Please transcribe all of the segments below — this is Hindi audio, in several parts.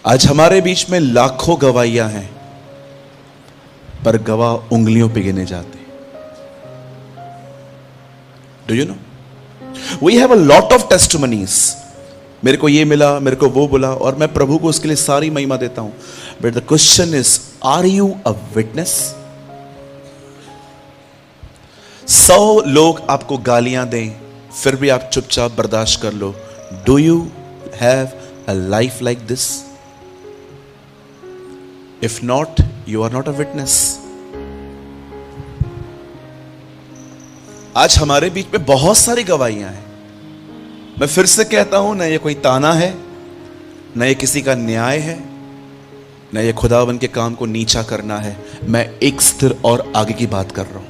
आज हमारे बीच में लाखों गवाहियां हैं, पर गवाह उंगलियों पे गिने जाते। Do you know, we have a lot of testimonies. मेरे को ये मिला, मेरे को वो बोला, और मैं प्रभु को उसके लिए सारी महिमा देता हूं। But the question is, are you a witness? 100 लोग आपको गालियां दें, फिर भी आप चुपचाप बर्दाश्त कर लो। Do you have a life like this? If not, you are not a witness. आज हमारे बीच में बहुत सारी गवाहियां हैं। मैं फिर से कहता हूं, न ये कोई ताना है, न ये किसी का न्याय है, न ये खुदावन के काम को नीचा करना है। मैं एक स्थिर और आगे की बात कर रहा हूं।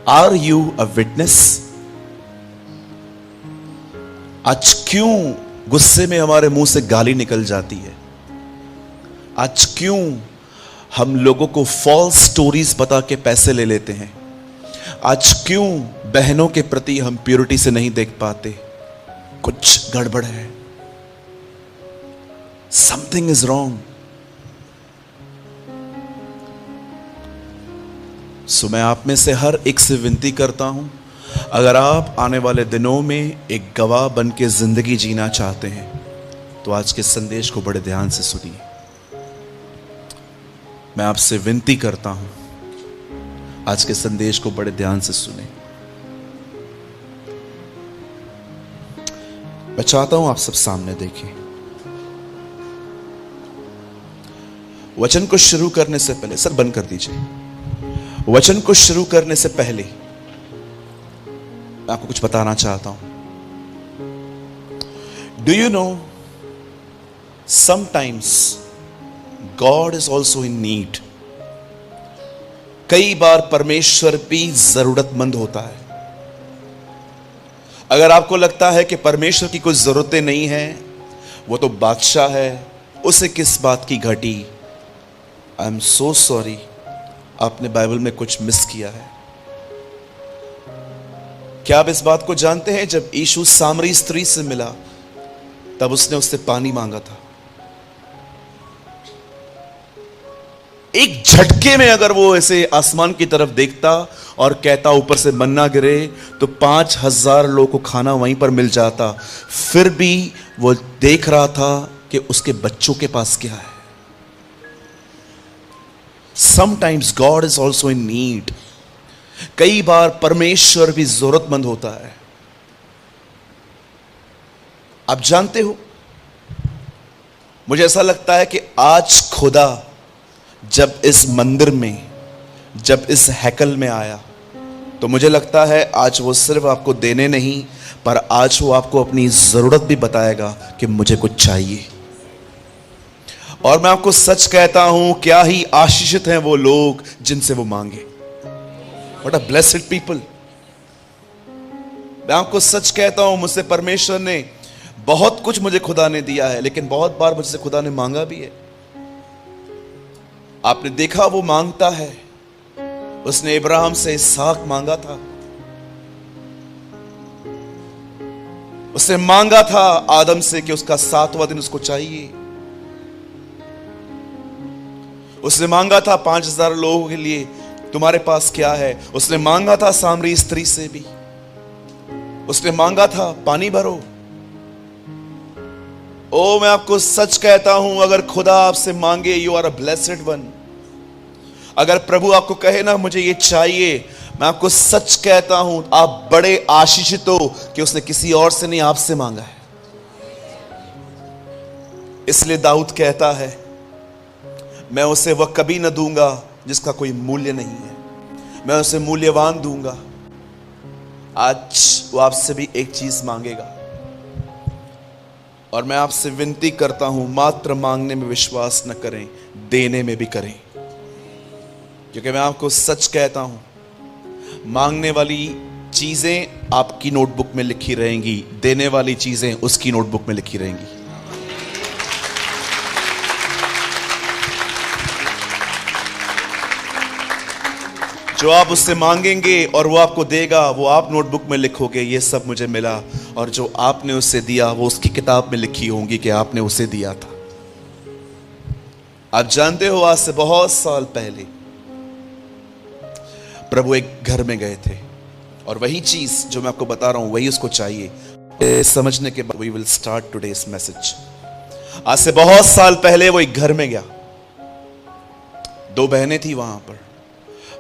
Are you a witness? आज क्यों गुस्से में हमारे मुंह से गाली निकल जाती है? आज क्यों हम लोगों को फॉल्स स्टोरीज बता के पैसे ले लेते हैं? आज क्यों बहनों के प्रति हम प्योरिटी से नहीं देख पाते? कुछ गड़बड़ है, समथिंग इज रॉन्ग। सो मैं आप में से हर एक से विनती करता हूं, अगर आप आने वाले दिनों में एक गवाह बन के जिंदगी जीना चाहते हैं, तो आज के संदेश को बड़े ध्यान से सुनिए। मैं आपसे विनती करता हूं, आज के संदेश को बड़े ध्यान से सुने। मैं चाहता हूं आप सब सामने देखें। वचन को शुरू करने से पहले, सर बंद कर दीजिए। वचन को शुरू करने से पहले मैं आपको कुछ बताना चाहता हूं। Do you no, sometimes God is also in need. कई बार परमेश्वर भी जरूरतमंद होता है। अगर आपको लगता है कि परमेश्वर की कोई जरूरतें नहीं है, वो तो बादशाह है, उसे किस बात की घटी? आई एम सो सॉरी, आपने बाइबल में कुछ मिस किया है। क्या आप इस बात को जानते हैं, जब यीशु सामरी स्त्री से मिला, तब उसने उससे पानी मांगा था। एक झटके में अगर वो ऐसे आसमान की तरफ देखता और कहता ऊपर से मन्ना गिरे, तो 5000 लोगों को खाना वहीं पर मिल जाता। फिर भी वो देख रहा था कि उसके बच्चों के पास क्या है। Sometimes God is also in need. कई बार परमेश्वर भी जरूरतमंद होता है। आप जानते हो, मुझे ऐसा लगता है कि आज खुदा जब इस मंदिर में, जब इस हैकल में आया, तो मुझे लगता है आज वो सिर्फ आपको देने नहीं, पर आज वो आपको अपनी जरूरत भी बताएगा कि मुझे कुछ चाहिए। और मैं आपको सच कहता हूं, क्या ही आशीषित हैं वो लोग जिनसे वो मांगे। What a blessed people. मैं आपको सच कहता हूं, मुझसे परमेश्वर ने बहुत कुछ, मुझे खुदा ने दिया है, लेकिन बहुत बार मुझसे खुदा ने मांगा भी है। आपने देखा वो मांगता है। उसने इब्राहिम से इसहाक मांगा था, उसने मांगा था आदम से कि उसका 7वां दिन उसको चाहिए। उसने मांगा था 5000 लोगों के लिए, तुम्हारे पास क्या है? उसने मांगा था सामरी स्त्री से भी। उसने मांगा था पानी भरो। ओ, मैं आपको सच कहता हूं, अगर खुदा आपसे मांगे, you are a blessed one. अगर प्रभु आपको कहे ना मुझे ये चाहिए, मैं आपको सच कहता हूं, आप बड़े आशीषित हो कि उसने किसी और से नहीं, आपसे मांगा है। इसलिए दाऊद कहता है, मैं उसे वह कभी न दूंगा जिसका कोई मूल्य नहीं है, मैं उसे मूल्यवान दूंगा। आज वो आपसे भी एक चीज मांगेगा, और मैं आपसे विनती करता हूं, मात्र मांगने में विश्वास न करें, देने में भी करें। क्योंकि मैं आपको सच कहता हूं, मांगने वाली चीजें आपकी नोटबुक में लिखी रहेंगी, देने वाली चीजें उसकी नोटबुक में लिखी रहेंगी। जो आप उससे मांगेंगे और वो आपको देगा, वो आप नोटबुक में लिखोगे, ये सब मुझे मिला। और जो आपने उससे दिया, वो उसकी किताब में लिखी होंगी कि आपने उसे दिया था। आप जानते हो आज से बहुत साल पहले प्रभु एक घर में गए थे और वही चीज जो मैं आपको बता रहा हूं वही उसको चाहिए। समझने के बाद we will start today's message. आज से बहुत साल पहले वो एक घर में गया। दो बहनें थी वहां पर,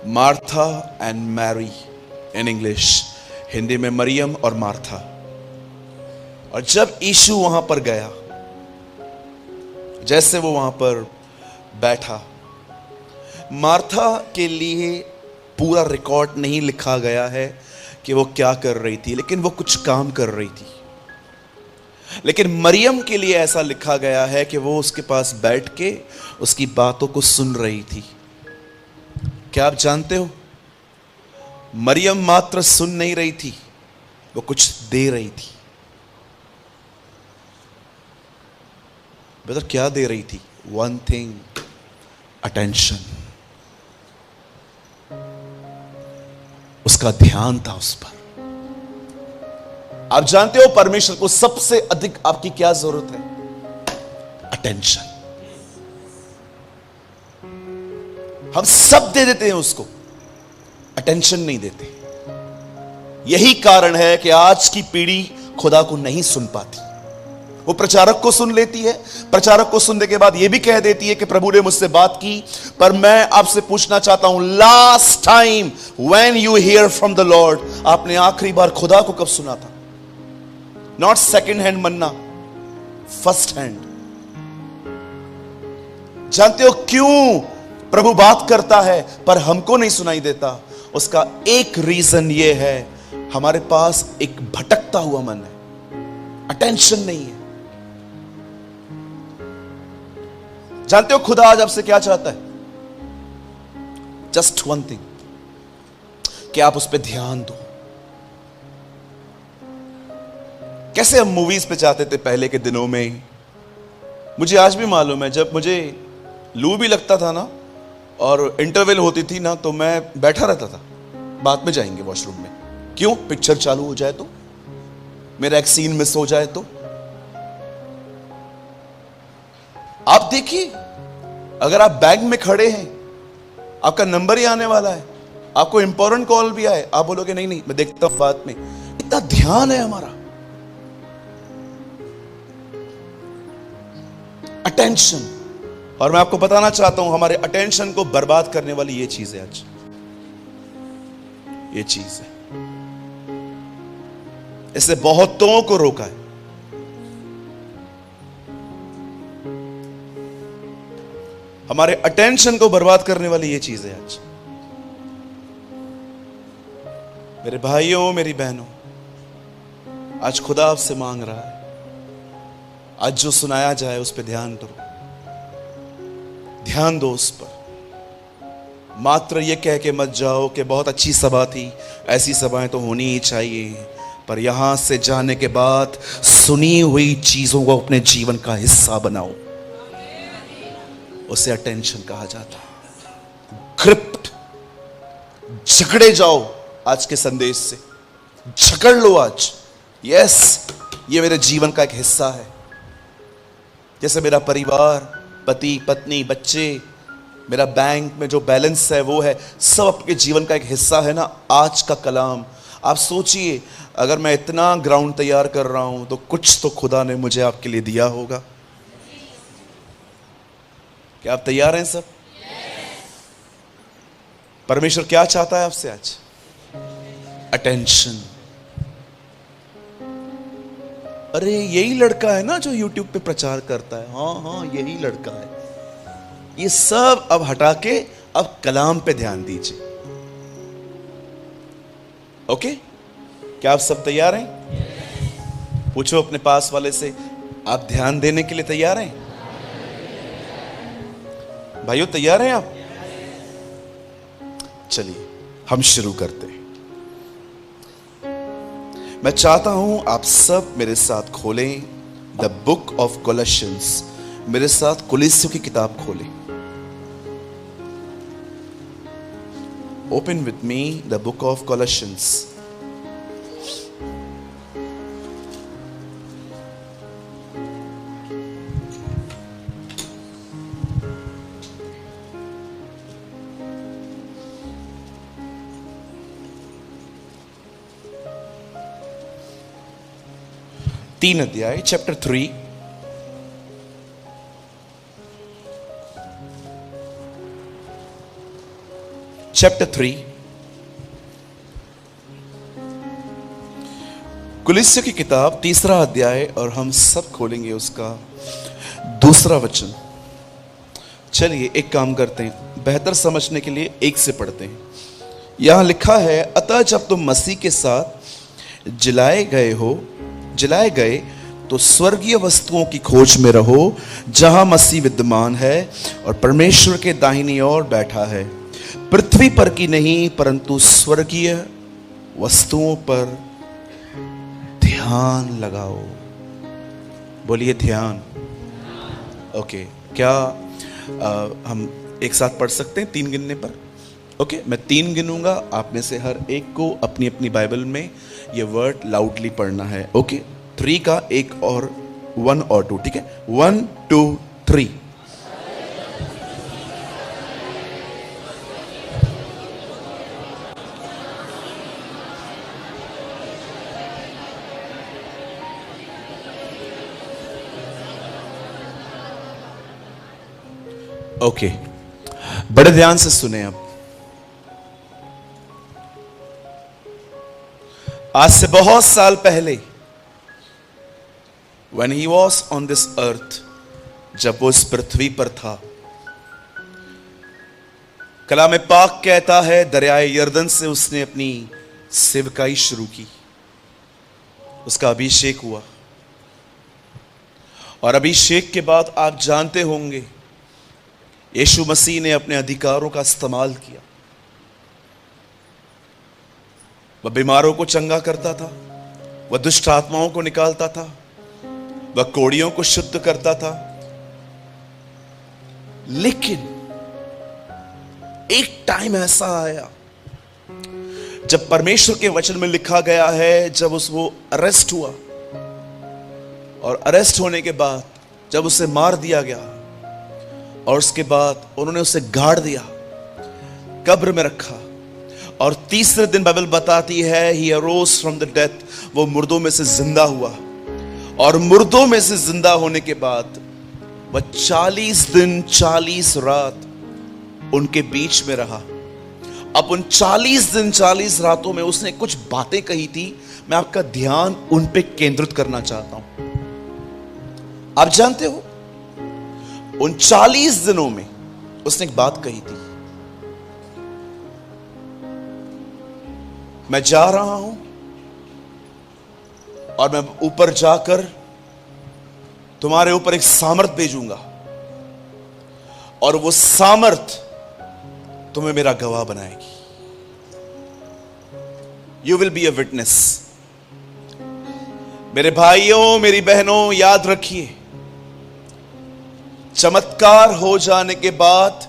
Martha and Mary in English, Hindi में मरियम और मार्था। और जब यीशु वहां पर गया, जैसे वो वहां पर बैठा, मार्था के लिए पूरा रिकॉर्ड नहीं लिखा गया है कि वो क्या कर रही थी, लेकिन वो कुछ काम कर रही थी। लेकिन मरियम के लिए ऐसा लिखा गया है कि वो उसके पास बैठ के उसकी बातों को सुन रही थी। क्या आप जानते हो, मरियम मात्र सुन नहीं रही थी, वो कुछ दे रही थी। बेटा क्या दे रही थी? One thing, attention. उसका ध्यान था उस पर। आप जानते हो परमेश्वर को सबसे अधिक आपकी क्या जरूरत है? अटेंशन। हम सब दे देते हैं उसको, अटेंशन नहीं देते। यही कारण है कि आज की पीढ़ी खुदा को नहीं सुन पाती। वो प्रचारक को सुन लेती है, प्रचारक को सुनने के बाद ये भी कह देती है कि प्रभु ने मुझसे बात की। पर मैं आपसे पूछना चाहता हूं, last time when you here from the Lord, आपने आखिरी बार खुदा को कब सुना था? Not second hand Manna, first hand. जानते हो क्यों प्रभु बात करता है पर हमको नहीं सुनाई देता? उसका एक रीजन ये है, हमारे पास एक भटकता हुआ मन है, अटेंशन नहीं है। जानते हो खुदा आज आपसे क्या चाहता है? जस्ट वन थिंग, कि आप उस पर ध्यान दो। कैसे हम मूवीज पे जाते थे पहले के दिनों में, मुझे आज भी मालूम है, जब मुझे लू भी लगता था ना और इंटरवल होती थी ना, तो मैं बैठा रहता था, बाद में जाएंगे वॉशरूम में। क्यों? पिक्चर चालू हो जाए तो, मेरा एक सीन मिस हो जाए तो। आप देखिए, अगर आप बैंक में खड़े हैं, आपका नंबर ही आने वाला है, आपको इंपॉर्टेंट कॉल भी आए, आप बोलोगे नहीं नहीं मैं देखता हूं बाद में। इतना ध्यान है हमारा, अटेंशन। और मैं आपको बताना चाहता हूं, हमारे अटेंशन को बर्बाद करने वाली ये चीज है आज, ये चीज है। इससे बहुतों को रोका है। हमारे अटेंशन को बर्बाद करने वाली ये चीज है आज। मेरे भाइयों, मेरी बहनों, आज खुदा आपसे मांग रहा है, आज जो सुनाया जाए उस पर ध्यान दो, ध्यान दो उस पर। मात्र ये कह के मत जाओ कि बहुत अच्छी सभा थी, ऐसी सभाएं तो होनी ही चाहिए, पर यहां से जाने के बाद सुनी हुई चीजों को अपने जीवन का हिस्सा बनाओ। उसे अटेंशन कहा जाता है। ग्रिप्ड, झगड़े जाओ आज के संदेश से, झगड़ लो आज। यस, ये मेरे जीवन का एक हिस्सा है। जैसे मेरा परिवार, पति पत्नी, बच्चे, मेरा बैंक में जो बैलेंस है वो है, सब आपके जीवन का एक हिस्सा है ना। आज का कलाम आप सोचिए, अगर मैं इतना ग्राउंड तैयार कर रहा हूं तो कुछ तो खुदा ने मुझे आपके लिए दिया होगा। क्या आप तैयार हैं सब? परमेश्वर क्या चाहता है आपसे आज? अटेंशन। अरे यही लड़का है ना जो यूट्यूब पे प्रचार करता है, हाँ हाँ यही लड़का है। ये सब अब हटा के अब कलाम पे ध्यान दीजिए। ओके, क्या आप सब तैयार हैं? पूछो अपने पास वाले से, आप ध्यान देने के लिए तैयार हैं? भाइयों तैयार हैं आप? चलिए हम शुरू करते हैं। मैं चाहता हूं आप सब मेरे साथ खोलें द बुक ऑफ कोलोसियंस। मेरे साथ कुलिस्सियों की किताब खोलें। Open with me the book of Colossians. 3 अध्याय, चैप्टर 3, चैप्टर 3, कुलिस्सियों की किताब 3 अध्याय, और हम सब खोलेंगे उसका 2 वचन। चलिए एक काम करते हैं, बेहतर समझने के लिए एक से पढ़ते हैं। यहां लिखा है, अतः जब तुम मसीह के साथ जलाए गए तो स्वर्गीय वस्तुओं की खोज में रहो, जहां मसीह विद्यमान है और परमेश्वर के दाहिनी ओर बैठा है। पृथ्वी पर की नहीं परंतु स्वर्गीय वस्तुओं पर ध्यान लगाओ। बोलिए ध्यान। ओके, क्या हम एक साथ पढ़ सकते हैं 3 गिनने पर? ओके, मैं 3 गिनूंगा, आप में से हर एक को अपनी अपनी बाइबल में ये वर्ड लाउडली पढ़ना है। ओके, 3 का 1 और 1 और 2, ठीक है? 1 2 3। ओके, बड़े ध्यान से सुने। अब आज से बहुत साल पहले, when he was on this earth, जब वो इस पृथ्वी पर था, कलाम पाक कहता है दरियाए यर्दन से उसने अपनी सेवकाई शुरू की। उसका अभिषेक हुआ, और अभिषेक के बाद आप जानते होंगे यीशु मसीह ने अपने अधिकारों का इस्तेमाल किया। वह बीमारों को चंगा करता था, वह दुष्ट आत्माओं को निकालता था, वह कोढ़ियों को शुद्ध करता था। लेकिन एक टाइम ऐसा आया जब परमेश्वर के वचन में लिखा गया है, जब वो अरेस्ट हुआ, और अरेस्ट होने के बाद जब उसे मार दिया गया, और उसके बाद उन्होंने उसे गाड़ दिया, कब्र में रखा, और तीसरे दिन बाइबल बताती है ही अरोज फ्रॉम द डेथ, वो मुर्दों में से जिंदा हुआ। और मुर्दों में से जिंदा होने के बाद वह 40 दिन 40 रात उनके बीच में रहा। अब उन 40 दिन 40 रातों में उसने कुछ बातें कही थी, मैं आपका ध्यान उन पे केंद्रित करना चाहता हूं। आप जानते हो, उन 40 दिनों में उसने एक बात कही थी, मैं जा रहा हूं और मैं ऊपर जाकर तुम्हारे ऊपर एक सामर्थ भेजूंगा, और वो सामर्थ तुम्हें मेरा गवाह बनाएगी। You will be a witness. मेरे भाइयों, मेरी बहनों, याद रखिए, चमत्कार हो जाने के बाद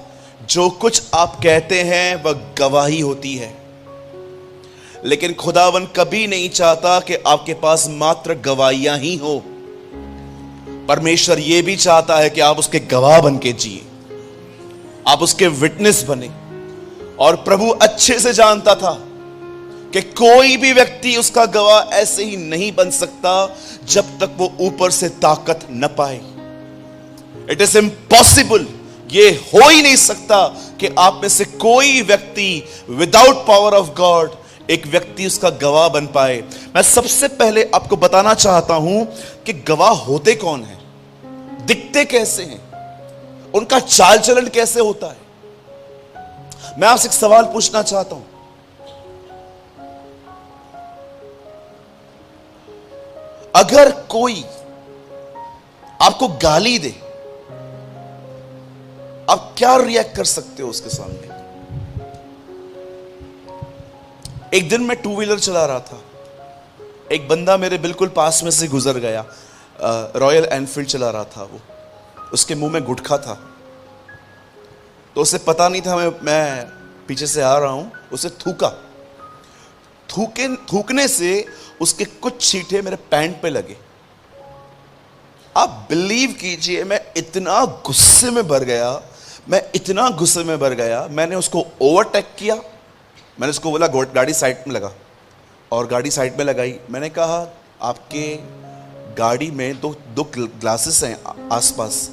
जो कुछ आप कहते हैं वह गवाही होती है। लेकिन खुदावन कभी नहीं चाहता कि आपके पास मात्र गवाहियां ही हो। परमेश्वर यह भी चाहता है कि आप उसके गवाह बन के जिए, आप उसके विटनेस बने। और प्रभु अच्छे से जानता था कि कोई भी व्यक्ति उसका गवाह ऐसे ही नहीं बन सकता जब तक वो ऊपर से ताकत न पाए। इट इज इम्पॉसिबल, ये हो ही नहीं सकता कि आप में से कोई व्यक्ति विदाउट पावर ऑफ गॉड एक व्यक्ति उसका गवाह बन पाए। मैं सबसे पहले आपको बताना चाहता हूं कि गवाह होते कौन हैं, दिखते कैसे हैं, उनका चाल चलन कैसे होता है। मैं आपसे एक सवाल पूछना चाहता हूं, अगर कोई आपको गाली दे, आप क्या रिएक्ट कर सकते हो उसके सामने? एक दिन मैं 2 व्हीलर चला रहा था, एक बंदा मेरे बिल्कुल पास में से गुजर गया, रॉयल एनफील्ड चला रहा था वो, उसके मुंह में गुटखा था, तो उसे पता नहीं था मैं पीछे से आ रहा हूं। उसे थूकने से उसके कुछ छींटे मेरे पैंट पे लगे। आप बिलीव कीजिए, मैं इतना गुस्से में भर गया, मैंने उसको ओवरटेक किया। मैंने उसको बोला गाड़ी साइड में लगा, और गाड़ी साइड में लगाई। मैंने कहा आपके गाड़ी में दो दो ग्लासेस हैं आसपास,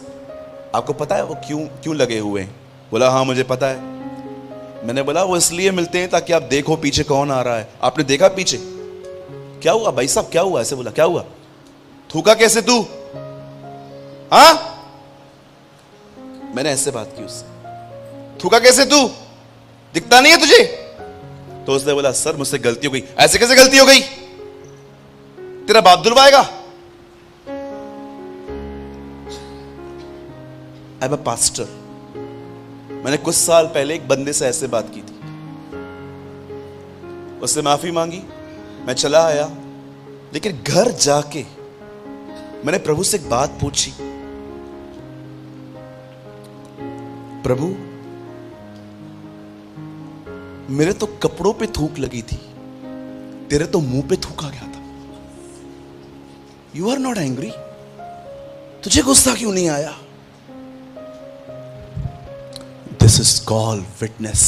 आपको पता है वो क्यों क्यों लगे हुए हैं? बोला हाँ मुझे पता है। मैंने बोला वो इसलिए मिलते हैं ताकि आप देखो पीछे कौन आ रहा है। आपने देखा पीछे? क्या हुआ भाई साहब, क्या हुआ? ऐसे बोला, क्या हुआ? थूका कैसे तू? हाँ, मैंने ऐसे बात की उससे, थूका कैसे तू, दिखता नहीं है तुझे? तो उसने बोला सर मुझसे गलती हो गई। ऐसे कैसे गलती हो गई? तेरा बाप धुलवाएगा? I am a pastor. मैंने कुछ साल पहले एक बंदे से ऐसे बात की थी, उससे माफी मांगी, मैं चला आया। लेकिन घर जाके मैंने प्रभु से एक बात पूछी, प्रभु मेरे तो कपड़ों पे थूक लगी थी, तेरे तो मुंह पे थूका गया था। You are not angry? तुझे गुस्सा क्यों नहीं आया? दिस इज कॉल्ड विटनेस,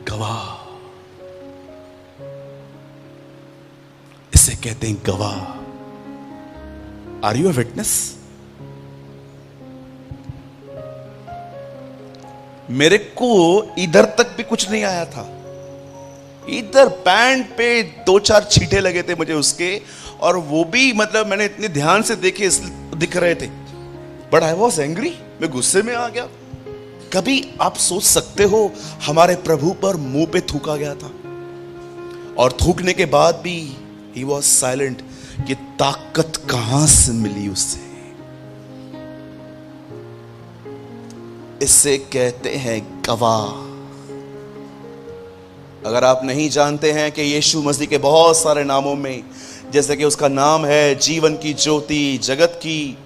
गवाह। इसे कहते हैं गवाह। Are you a witness? मेरे को इधर तक भी कुछ नहीं आया था, इधर पैंट पे 2-4 छींटे लगे थे मुझे उसके, और वो भी मतलब मैंने इतने ध्यान से देखे इसलिए दिख रहे थे। बट आई वॉज एंग्री, मैं गुस्से में आ गया। कभी आप सोच सकते हो हमारे प्रभु पर मुंह पे थूका गया था, और थूकने के बाद भी ही वॉज साइलेंट। कि ताकत कहां से मिली उसे? इसे कहते हैं गवाह। अगर आप नहीं जानते हैं कि यीशु मसीह के बहुत सारे नामों में, जैसे कि उसका नाम है जीवन की ज्योति, जगत की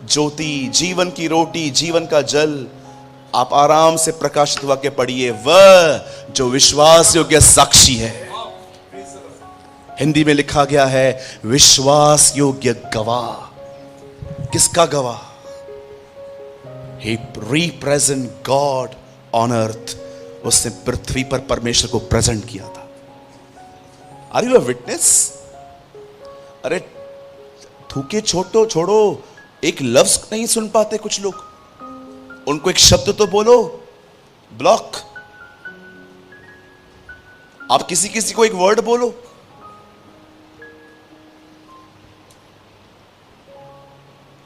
ज्योति, जीवन की रोटी, जीवन का जल, आप आराम से प्रकाशित वाक्य पढ़िए, वह जो विश्वास योग्य साक्षी है। हिंदी में लिखा गया है विश्वास योग्य गवाह। किसका गवाह? He represent God on earth। उसने पृथ्वी पर परमेश्वर को प्रेजेंट किया था। Are you a witness? अरे थूके छोड़ो, एक लफ्ज नहीं सुन पाते कुछ लोग, उनको एक शब्द तो बोलो। ब्लॉक। आप किसी को एक वर्ड बोलो।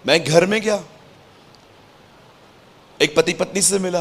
मैं घर में गया, एक पति पत्नी से मिला,